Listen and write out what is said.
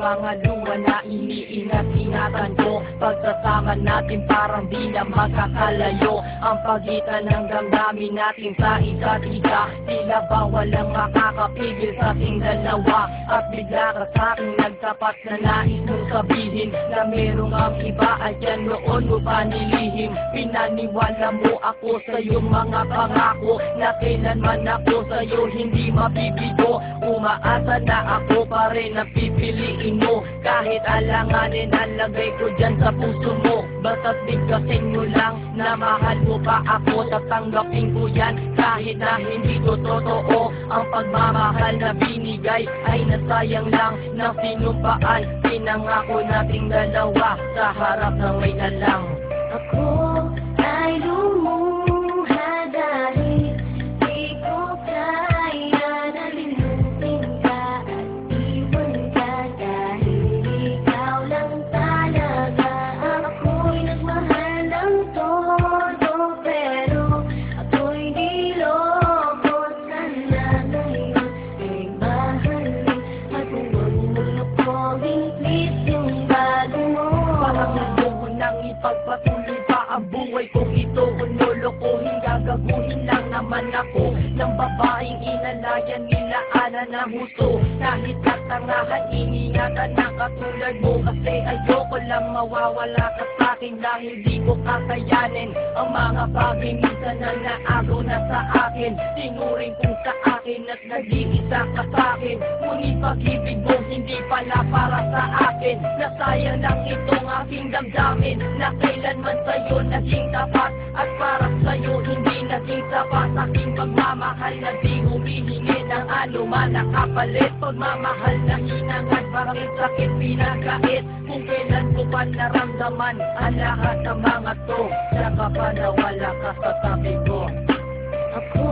Mga luha na iniingat-ingatan ko, pagsasama natin parang di na magkakalayo. Ang pagitan ng damdamin natin sa isa't isa, tila ba walang makakapigil sa ating dalawa. At bigla ka sa'king nagtapat na nais mong sabihin na merong ang iba at yan noon mo pa nilihim. Pinaniwala mo ako sa iyong mga pangako na kailanman ako sa iyo hindi mabibigo. Umaasa na ako pa rin ang pipiliin mo, kahit alanganin ang lagay ko dyan sa puso mo. Basta't bigkasin mo lang na mahal mo pa ako, tatanggapin ko yan kahit na hindi to totoo. Ang pagmamahal na binigay ay nasayang lang ng sinumpaan. Pinangako nating dalawa sa harap ng may alam. Ako ay lumuha dahil di ko kaya nalimutin ka at iwan ka, dahil ikaw lang talaga. Ako'y nagmahal ng todo, pero ako'y di loko. Sana ngayon ay mahalin at huwag mo lupogin, please, yung bago mo. Parang gusto nang ipagpatuloy pa ang buhay kong ito. Kung lolokohin, gagaguhin lang naman ako ng babaeng inalayan nila ana na husto. Kahit katangahan, iningatan na katulad mo, kasi ayoko lang mawawala ka sa'kin dahil di ko kakayanin ang mga bagay minsan na naagaw na sa akin. Tinuring kong sa akin at nag-iisa ka sa'kin, ngunit pag-ibig mo hindi pala para sa akin. Nasayang lang itong aking damdamin na kailanman sa'yo naging tapat, at para sa'yo hindi naging sapat. Aking pagmamahal na di humihingi ng anuman na kapalit. Pagmamahal na hinangad, bakit sakit pinagkait? Kung kailan ko pa naramdaman ang lahat ng mga to, saka pa nawala ka sa tabi ko. Ako